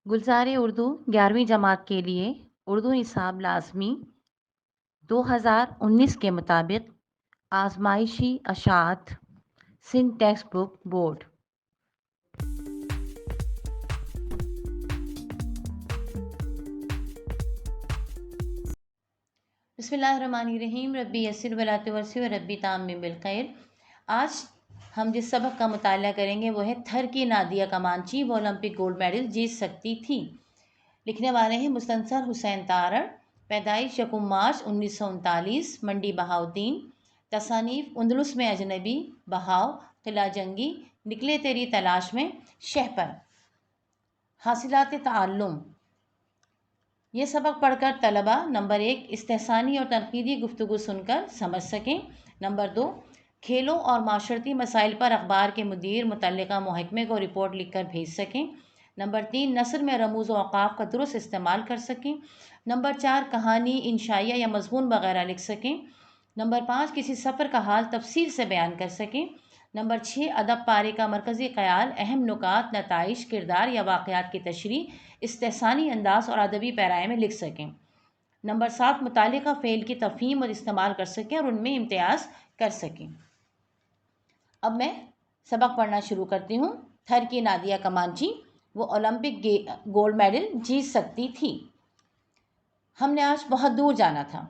गुलज़ार उर्दू 11वीं जमात के लिए उर्दू निसाब लाज़मी 2019 के मुताबिक आज़माइशी अशात सिंध टेक्स्ट बुक बोर्ड। बिस्मिल्लाहिर्रहमानिर्रहीम। रब्बी यस्सिर वला तुअस्सिर व रब्बी ताम्मिम बिल खैर। आज हम जिस सबक का मुताला करेंगे वो है थर की नादिया कमांची वो ओलंपिक गोल्ड मेडल जीत सकती थी। लिखने वाले हैं मुस्तनसर हुसैन तारड़। पैदाइश यकुम मार्च 1939, मंडी बहाउद्दीन। तसानीफ उंदलुस में अजनबी, बहाव, किला जंगी, निकले तेरी तलाश में, शहपर। हासिलात ताल्लुम। ये सबक पढ़कर तलबा नंबर 1 इस्तेहसानी और तनकीदी गुफ्तगू सुनकर समझ सकें। नंबर 2 खेलों और माशरती मसाइल पर अखबार के मुदीर मुतल्लिका महकमे को रिपोर्ट लिखकर भेज सकें। नंबर 3 नसर में रमूज़ व औक़ाफ़ का दुरुस्त इस्तेमाल कर सकें। नंबर 4 कहानी, इंशाइया या मज़मून वगैरह लिख सकें। नंबर 5 किसी सफ़र का हाल तफसील से बयान कर सकें। नंबर 6 अदब पारे का मरकज़ी ख़याल, अहम नुकात, नताइश, किरदार या वाक़यात की तशरीह इस्तेहसानी अंदाज़ और अदबी पैराए में लिख सकें। नंबर 7 मुतालिका फ़ेल की तफ़हीम और इस्तेमाल कर सकें और उनमें इम्तियाज़ कर सकें। अब मैं सबक पढ़ना शुरू करती हूँ। थर की नादिया कमांची वो ओलंपिक गोल्ड मेडल जीत सकती थी। हमने आज बहुत दूर जाना था।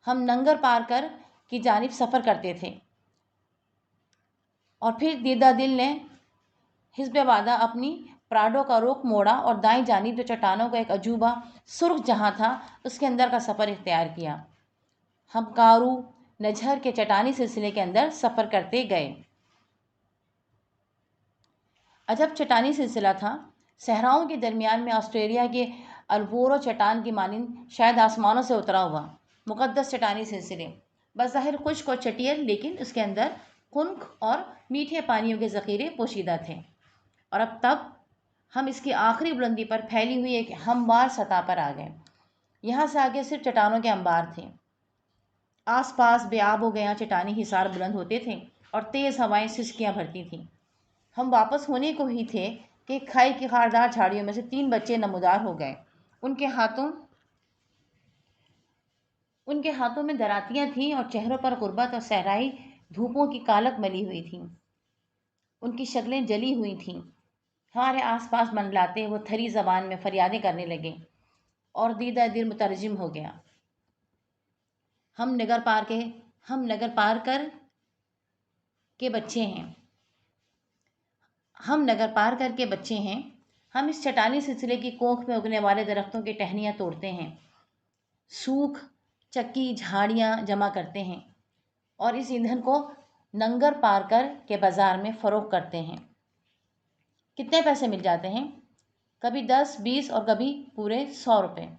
हम नंगर पार कर की जानिब सफ़र करते थे और फिर दीदा दिल ने हिज़्ब वादा अपनी प्राडो का रुख मोड़ा और दाईं जानिब जो चट्टानों का एक अजूबा सुर्ख जहां था उसके अंदर का सफ़र इख्तियार किया। हम कारू नजहर के चट्टानी सिलसिले के अंदर सफ़र करते गए। अजब चट्टानी सिलसिला था। सहराओं के दरमियान में ऑस्ट्रेलिया के अल्बोरो चट्टान की मानिंद शायद आसमानों से उतरा हुआ मुक़द्दस चट्टानी सिलसिले, बज़ाहिर खुश्क और चटियल, लेकिन उसके अंदर खुनक और मीठे पानियों के ज़ख़ीरे पोशीदा थे। और अब तब हम इसकी आखिरी बुलंदी पर फैली हुई एक हमवार सतह पर आ गए। यहाँ से आगे सिर्फ चट्टानों के अंबार थे। आसपास बेआब हो गया चट्टानी हिसार बुलंद होते थे और तेज़ हवाएं सिसकियाँ भरती थीं। हम वापस होने को ही थे कि खाई की खारदार झाड़ियों में से 3 बच्चे नमूदार हो गए। उनके हाथों में दरातियाँ थीं और चेहरों पर गुर्बत और सहराई धूपों की कालक मली हुई थी। उनकी शक्लें जली हुई थीं। हमारे आसपास मंडलाते वो थरी ज़बान में फरियादें करने लगे और दीदा दिल मुतरजिम हो गया। हम नगर पार कर के बच्चे हैं। हम इस चट्टानी सिलसिले की कोख में उगने वाले दरख्तों की टहनियाँ तोड़ते हैं, सूख चक्की झाड़ियाँ जमा करते हैं और इस ईंधन को नंगर पार कर के बाज़ार में फ़रोख्त करते हैं। कितने पैसे मिल जाते हैं? कभी 10, 20 और कभी पूरे 100 रुपये।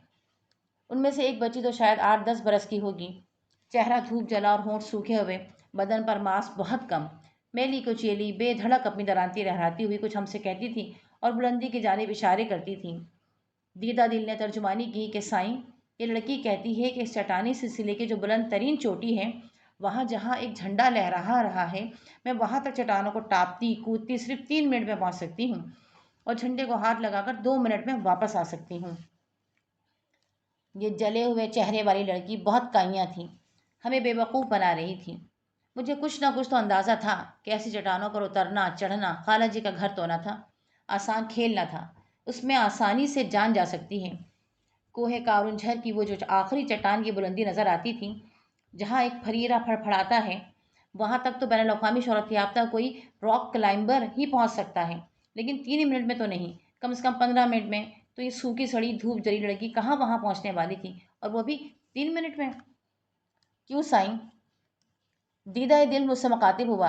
उनमें से एक बच्ची तो शायद 8-10 बरस की होगी। चेहरा धूप जला और होंठ सूखे हुए, बदन पर मांस बहुत कम, मैली कुचेली बेधड़क अपनी दरांती लहराती हुई कुछ हमसे कहती थी और बुलंदी की जानिब इशारे करती थी। दीदा दिल ने तर्जुमानी की कि साईं, ये लड़की कहती है कि इस चट्टानी सिलसिले की जो बुलंद तरीन चोटी है, वहाँ जहाँ एक झंडा लहरा रहा है, मैं वहाँ तक चट्टानों को टापती कूदती सिर्फ 3 मिनट में पहुँच सकती हूँ और झंडे को हाथ लगाकर 2 मिनट में वापस आ सकती हूँ। ये जले हुए चेहरे वाली लड़की बहुत काइयाँ थी, हमें बेवकूफ़ बना रही थी। मुझे कुछ ना कुछ तो अंदाज़ा था कि ऐसी चट्टानों पर उतरना चढ़ना खाला जी का घर तो न था, आसान खेल न था, उसमें आसानी से जान जा सकती है। कोहे कारुंझर की वो जो आखिरी चट्टान की बुलंदी नज़र आती थी, जहाँ एक फरीरा फड़फड़ाता है, वहाँ तक तो बैनुल अक़वामी शोहरत याफ्ता कोई रॉक क्लाइंबर ही पहुँच सकता है, लेकिन 3 मिनट में तो नहीं, कम से कम 15 मिनट में तो ये सूखी सड़ी धूप जली लड़की कहाँ वहाँ पहुँचने वाली थी, और वो भी 3 मिनट में। क्यों साईं? दीदा दिल मुझसे मुखातिब हुआ।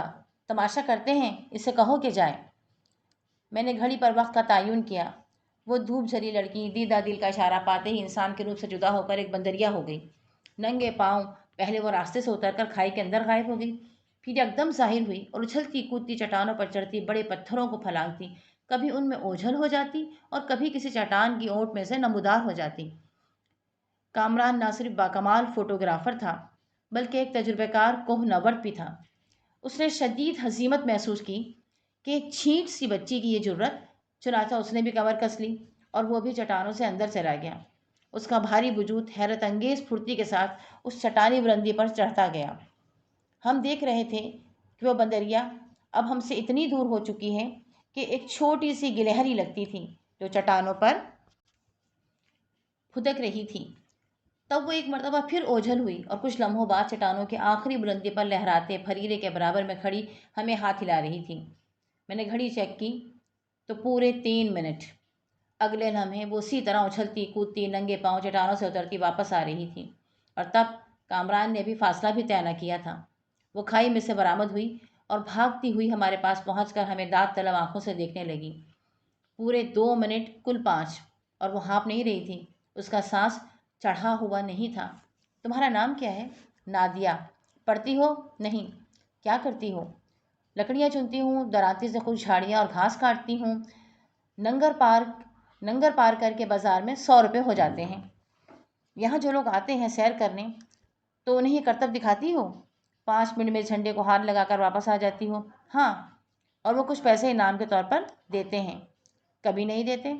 तमाशा करते हैं, इसे कहो कि जाए। मैंने घड़ी पर वक्त का तयन किया। वो धूप झली लड़की दीदा दिल का इशारा पाते ही इंसान के रूप से जुदा होकर एक बंदरिया हो गई। नंगे पाँव पहले वो रास्ते से उतरकर खाई के अंदर गायब हो गई, फिर एकदम ज़ाहिर हुई और उछलती कूदती चट्टानों पर चढ़ती बड़े पत्थरों को फलांगती, कभी उनमें ओझल हो जाती और कभी किसी चट्टान की ओट में से नमूदार हो जाती। कामरान ना सिर्फ बाकमाल फोटोग्राफर था, बल्कि एक तजुर्बेकार कोहनवर्द भी था। उसने शदीद हजीमत महसूस की कि एक छींट सी बच्ची की ये जुर्रत चुनाचा उसने भी कमर कस ली और वो भी चट्टानों से अंदर चला गया। उसका भारी वजूद हैरत अंगेज फुर्ती के साथ उस चट्टानी बुलंदी पर चढ़ता गया। हम देख रहे थे कि वो बंदरिया अब हमसे इतनी दूर हो चुकी है कि एक छोटी सी गिलहरी लगती थी जो चट्टानों पर फुदक रही थी। तब वो एक मर्तबा फिर ओझल हुई और कुछ लम्हों बाद चट्टानों की आखिरी बुलंदी पर लहराते फरीरे के बराबर में खड़ी हमें हाथ हिला रही थी। मैंने घड़ी चेक की तो पूरे 3 मिनट। अगले लम्हे वो उसी तरह उछलती कूदती नंगे पांव चट्टानों से उतरती वापस आ रही थी। और तब कामरान ने भी फासला भी तय न किया था। वो खाई में से बरामद हुई और भागती हुई हमारे पास पहुंचकर हमें दांत तलब आंखों से देखने लगी। पूरे 2 मिनट कुल 5। और वो हाँफ नहीं रही थी, उसका सांस चढ़ा हुआ नहीं था। तुम्हारा नाम क्या है? नादिया। पढ़ती हो? नहीं। क्या करती हो? लकड़ियाँ चुनती हूँ, दराती से कुछ झाड़ियाँ और घास काटती हूँ। नंगर पार करके बाजार में 100 रुपये हो जाते हैं। यहाँ जो लोग आते हैं सैर करने तो उन्हें ये करतब दिखाती हो? 5 मिनट में झंडे को हाथ लगाकर वापस आ जाती हो। हाँ, और वो कुछ पैसे इनाम के तौर पर देते हैं। कभी नहीं देते।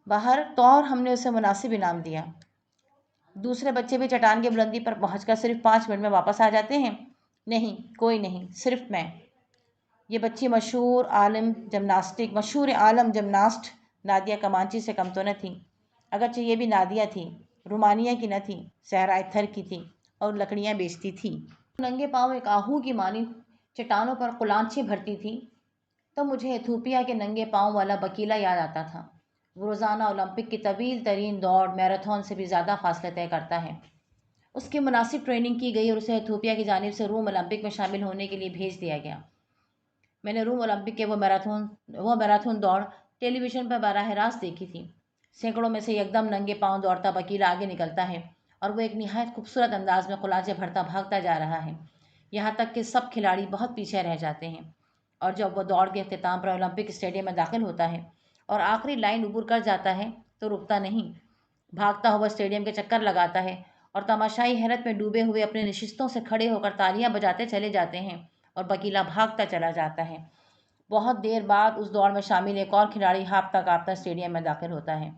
बाहर तो और हमने उसे मुनासिब इनाम दिया। दूसरे बच्चे भी चट्टान की बुलंदी पर पहुंचकर सिर्फ 5 मिनट में वापस आ जाते हैं। नहीं, कोई नहीं, सिर्फ मैं। ये बच्ची मशहूर आलम जिमनास्ट नादिया कमांची से कम तो न थी। अगरचे ये भी नादिया थी, रोमानिया की न थी, सहराए थर की थी और लकड़ियाँ बेचती थी। नंगे पाँव एक आहू की मानी चट्टानों पर कुलांछे भरती थी। तो मुझे एथोपिया के नंगे पाँव वाला बकीला याद आता था। वो रोज़ाना ओलंपिक की तवील तरीन दौड़ मैराथन से भी ज़्यादा फासले तय करता है। उसकी मुनासिब ट्रेनिंग की गई और उसे एथोपिया की जानिब से रोम ओलंपिक में शामिल होने के लिए भेज दिया गया। मैंने रोम ओलंपिक के वो मैराथन दौड़ टेलीविज़न पर बराह रास्त देखी थी। सैकड़ों में से एकदम नंगे पाँव दौड़ता बकीला आगे निकलता है और वो एक निहायत खूबसूरत अंदाज में कुलांचे भरता भागता जा रहा है, यहाँ तक कि सब खिलाड़ी बहुत पीछे रह जाते हैं। और जब वो दौड़ के अख्ताम पर ओलंपिक स्टेडियम में दाखिल होता है और आखिरी लाइन उबूर कर जाता है तो रुकता नहीं, भागता हुआ स्टेडियम के चक्कर लगाता है और तमाशाई हैरत में डूबे हुए अपने नशिस्तों से खड़े होकर तालियां बजाते चले जाते हैं और बकीला भागता चला जाता है। बहुत देर बाद उस दौड़ में शामिल एक और खिलाड़ी हाँफता काँपता स्टेडियम में दाखिल होता है।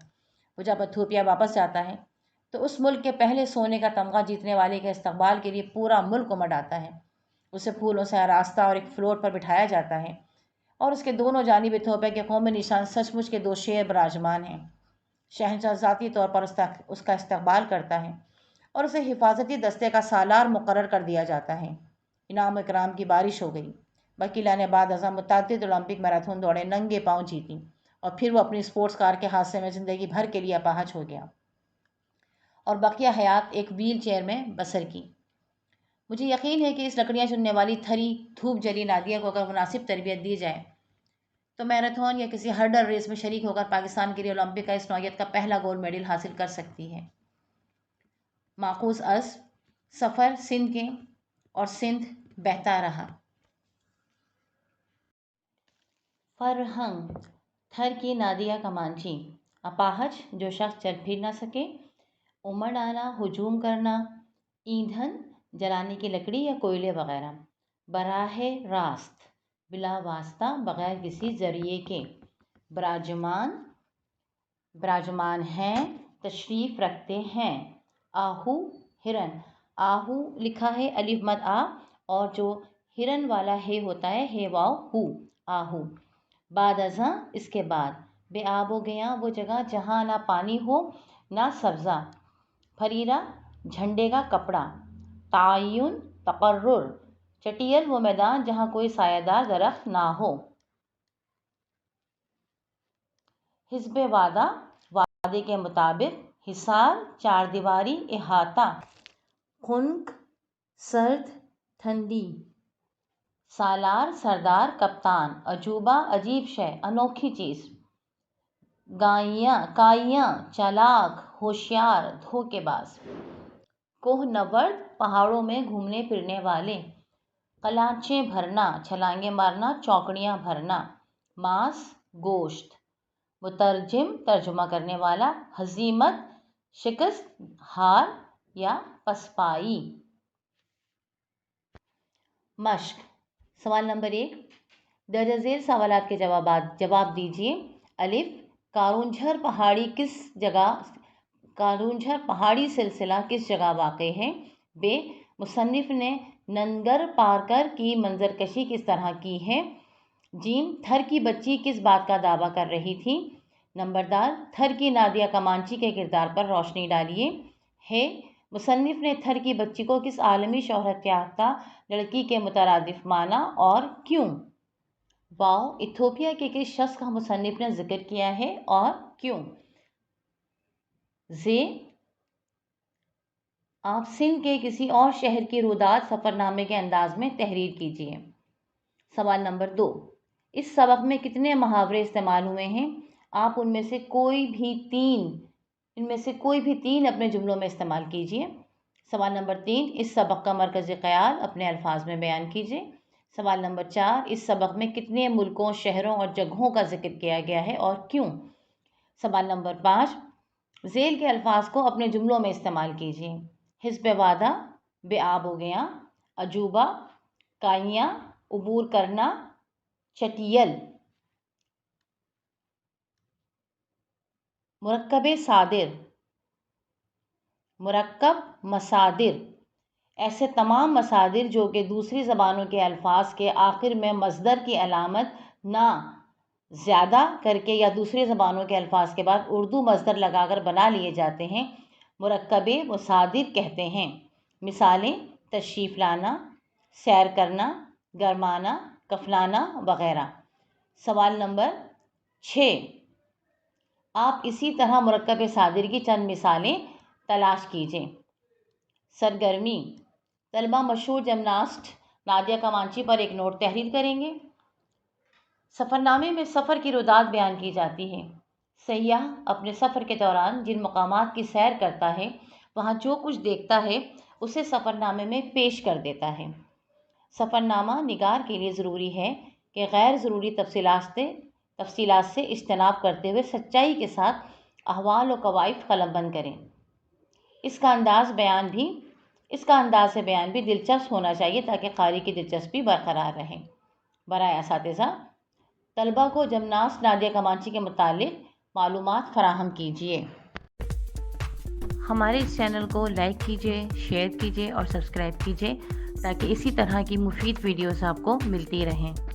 वो जब एथोपिया वापस जाता है तो उस मुल्क के पहले सोने का तमगा जीतने वाले के इस्तकबाल के लिए पूरा मुल्क उमड़ आता है। उसे फूलों से आरास्ता और एक फ्लोट पर बिठाया जाता है और उसके दोनों जानिब इथोपिया के कौमी निशान सचमुच के 2 शेर विराजमान हैं। शहंशाह ज़ाती तौर पर उसका इस्तकबाल करता है और उसे हिफाजती दस्ते का सालार मुकर्रर कर दिया जाता है। इनाम इकराम की बारिश हो गई। वकीला ने बाद अज़ां मुतअद्दिद ओलंपिक मैराथन दौड़े नंगे पाँव जीती और फिर वो अपनी स्पोर्ट्स कार के हादसे में ज़िंदगी भर के लिए अपाहज हो गया और बकिया हयात एक व्हील चेयर में बसर की। मुझे यकीन है कि इस लकड़ियाँ चुनने वाली थरी धूप जली नादिया को अगर मुनासिब तरबियत दी जाए तो मैराथन या किसी हर्डल रेस में शरीक होकर पाकिस्तान के लिए ओलंपिक का इस नौयत का पहला गोल्ड मेडल हासिल कर सकती है। माकूस अस सफ़र सिंध के और सिंध बहता रहा। फरहंग थर की नादिया कमांची, अपाहज जो शख्स चल फिर ना सके, उमड़ आना, हुजूम करना, ईंधन जलाने की लकड़ी या कोयले वगैरह, बराहे रास्त बिला वास्ता बगैर किसी जरिए के, विराजमान हैं, तशरीफ़ रखते हैं। आहू हिरन, आहू लिखा है अलिफ मद आ और जो हिरन वाला हे होता है हे वाव हू, आहू। बाद अज़ां इसके बाद, बेआबो गया वो जगह जहाँ ना पानी हो ना सब्ज़ा, फरीरा झंडे का कपड़ा, तायुन तकर्रुर चटियल वो मैदान जहाँ कोई सायादार दरख्त ना हो, हिस्बे वादा वादे के मुताबिक, हिसार चारदीवारी इहाता, खुनक सर्द ठंडी, सालार सरदार कप्तान, अजूबा अजीब शय अनोखी चीज़, काइयाँ चालाक होशियार धोखेबाज, कोहनवर्द पहाड़ों में घूमने फिरने वाले, कलांचे भरना छलांगे मारना चौकड़ियाँ भरना, मांस गोश्त, मुतरजिम तर्जुमा करने वाला, हजीमत शिकस्त हार या पसपाई। मश्क। सवाल नंबर 1, درج ذیل سوالات کے جواب دیجیے۔ الف، کارونجھر پہاڑی سلسلہ کس جگہ واقع ہے؟ ب، مصنف نے ننگر پارکر کی منظرکشی کس طرح کی ہے؟ جیم، تھر کی بچی کس بات کا دعویٰ کر رہی تھی؟ نمبردار، تھر کی نادیہ کمانچی کے کردار پر روشنی ڈالیے۔ ہے، مصنف نے تھر کی بچی کو کس عالمی شہرت یافتہ لڑکی کے مترادف مانا اور کیوں؟ واو، ایتھوپیا کے کس شخص کا مصنف نے ذکر کیا ہے اور کیوں؟ زے، آپ سندھ کے کسی اور شہر کی روداد سفر نامے کے انداز میں تحریر کیجیے۔ سوال نمبر 2، اس سبق میں کتنے محاورے استعمال ہوئے ہیں؟ آپ ان میں سے کوئی بھی تین اپنے جملوں میں استعمال کیجیے۔ سوال نمبر 3، اس سبق کا مرکزی خیال اپنے الفاظ میں بیان کیجیے۔ سوال نمبر 4، اس سبق میں کتنے ملکوں، شہروں اور جگہوں کا ذکر کیا گیا ہے اور کیوں؟ سوال نمبر 5، ذیل کے الفاظ کو اپنے جملوں میں استعمال کیجیے۔ حزب وعدہ، بے آب ہو گیا، عجوبہ، کائیاں، عبور کرنا، چٹیل۔ مرکب مصادر، ایسے تمام مصادر جو کہ دوسری زبانوں کے الفاظ کے آخر میں مصدر کی علامت نہ زیادہ کر کے یا دوسری زبانوں کے الفاظ کے بعد اردو مصدر لگا کر بنا لیے جاتے ہیں، مرکب مصادر کہتے ہیں۔ مثالیں: تشریف لانا، سیر کرنا، گرمانا، کفلانا وغیرہ۔ سوال نمبر 6، آپ اسی طرح مرکب صادر کی چند مثالیں تلاش کیجیے۔ سرگرمی، طلبہ مشہور جمناسٹ نادیہ کمانچی پر ایک نوٹ تحریر کریں گے۔ سفر نامے میں سفر کی روداد بیان کی جاتی ہے۔ سیاح اپنے سفر کے دوران جن مقامات کی سیر کرتا ہے، وہاں جو کچھ دیکھتا ہے اسے سفر نامے میں پیش کر دیتا ہے۔ سفر نامہ نگار کے لیے ضروری ہے کہ غیر ضروری تفصیلات سے اجتناب کرتے ہوئے سچائی کے ساتھ احوال و کوائف قلم بند کریں۔ اس کا انداز بیان بھی دلچسپ ہونا چاہیے تاکہ قاری کی دلچسپی برقرار رہے۔ برائے اساتذہ، طلبہ کو جمناسٹ نادیہ کمانچی کے متعلق معلومات فراہم کیجیے۔ ہمارے اس چینل کو لائک کیجیے، شیئر کیجیے اور سبسکرائب کیجیے تاکہ اسی طرح کی مفید ویڈیوز آپ کو ملتی رہیں۔